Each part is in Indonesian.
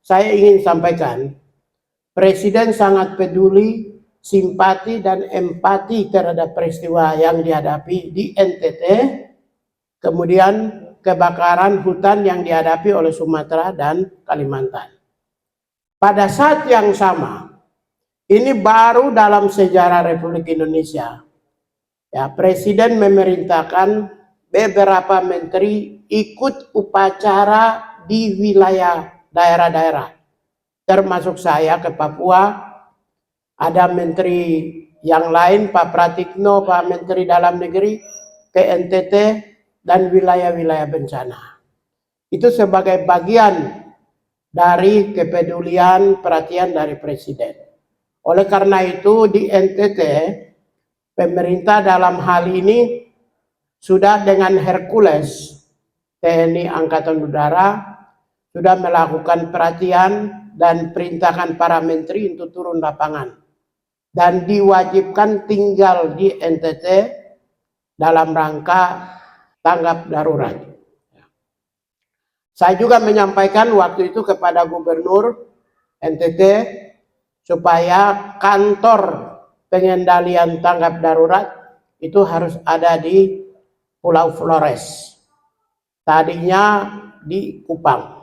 saya ingin sampaikan, Presiden sangat peduli, simpati dan empati terhadap peristiwa yang dihadapi di NTT, kemudian kebakaran hutan yang dihadapi oleh Sumatera dan Kalimantan. Pada saat yang sama, ini baru dalam sejarah Republik Indonesia, ya, Presiden memerintahkan beberapa menteri ikut upacara di wilayah daerah-daerah, termasuk saya ke Papua. Ada menteri yang lain, Pak Pratikno, Pak Menteri Dalam Negeri, ke NTT dan wilayah-wilayah bencana. Itu sebagai bagian dari kepedulian perhatian dari Presiden. Oleh karena itu di NTT, pemerintah dalam hal ini sudah dengan Hercules, TNI Angkatan Udara, sudah melakukan perhatian dan perintahkan para menteri untuk turun lapangan dan diwajibkan tinggal di NTT dalam rangka tanggap darurat. Saya juga menyampaikan waktu itu kepada Gubernur NTT supaya kantor pengendalian tanggap darurat itu harus ada di Pulau Flores. Tadinya di Kupang.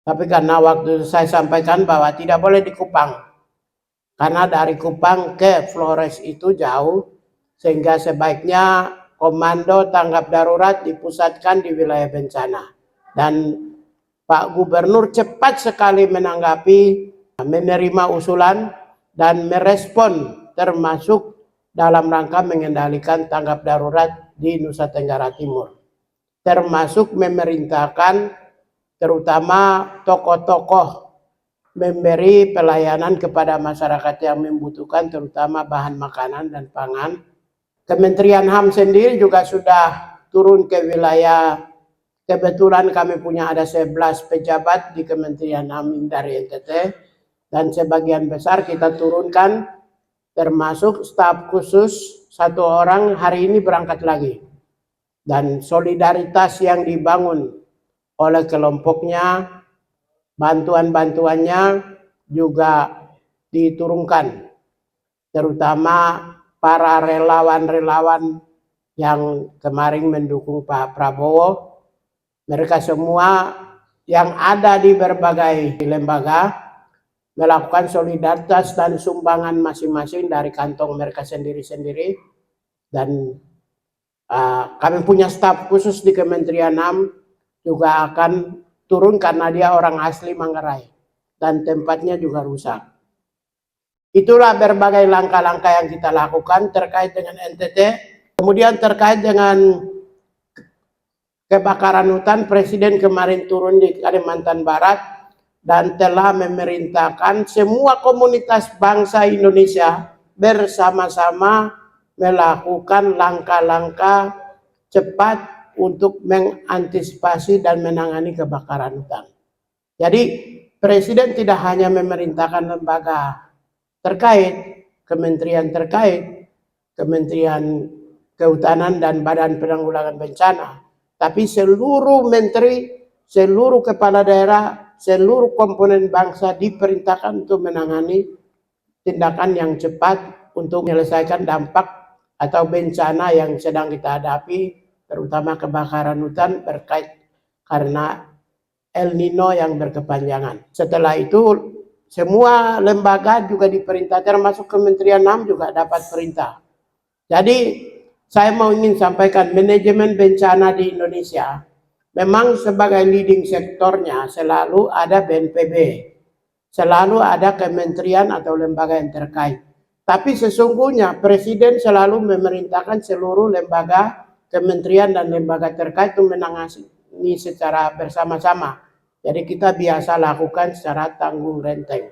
Tapi karena waktu saya sampaikan bahwa tidak boleh di Kupang. Karena dari Kupang ke Flores itu jauh, sehingga sebaiknya komando tanggap darurat dipusatkan di wilayah bencana. Dan Pak Gubernur cepat sekali menanggapi, menerima usulan, dan merespon termasuk dalam rangka mengendalikan tanggap darurat di Nusa Tenggara Timur. Termasuk memerintahkan terutama tokoh-tokoh memberi pelayanan kepada masyarakat yang membutuhkan terutama bahan makanan dan pangan. Kementerian HAM sendiri juga sudah turun ke wilayah. Kebetulan kami punya ada 11 pejabat di Kementerian HAM dari NTT dan sebagian besar kita turunkan termasuk staf khusus 1 orang hari ini berangkat lagi. Dan solidaritas yang dibangun oleh kelompoknya, bantuan-bantuannya juga diturunkan, terutama para relawan-relawan yang kemarin mendukung Pak Prabowo. Mereka semua yang ada di berbagai lembaga melakukan solidaritas dan sumbangan masing-masing dari kantong mereka sendiri-sendiri. Dan kami punya staf khusus di Kementerian HAM juga akan turun karena dia orang asli Manggarai dan tempatnya juga rusak. Itulah berbagai langkah-langkah yang kita lakukan terkait dengan NTT. Kemudian terkait dengan kebakaran hutan, Presiden kemarin turun di Kalimantan Barat dan telah memerintahkan semua komunitas bangsa Indonesia bersama-sama melakukan langkah-langkah cepat untuk mengantisipasi dan menangani kebakaran hutan. Jadi Presiden tidak hanya memerintahkan lembaga terkait, kementerian terkait, Kementerian Kehutanan dan Badan Penanggulangan Bencana, tapi seluruh menteri, seluruh kepala daerah, seluruh komponen bangsa diperintahkan untuk menangani tindakan yang cepat untuk menyelesaikan dampak atau bencana yang sedang kita hadapi, terutama kebakaran hutan berkait karena El Nino yang berkepanjangan. Setelah itu semua lembaga juga diperintah, termasuk Kementerian HAM juga dapat perintah. Jadi saya mau ingin sampaikan manajemen bencana di Indonesia memang sebagai leading sektornya selalu ada BNPB, selalu ada kementerian atau lembaga yang terkait. Tapi sesungguhnya Presiden selalu memerintahkan seluruh lembaga, kementerian dan lembaga terkait untuk menangani secara bersama-sama. Jadi kita biasa lakukan secara tanggung renteng.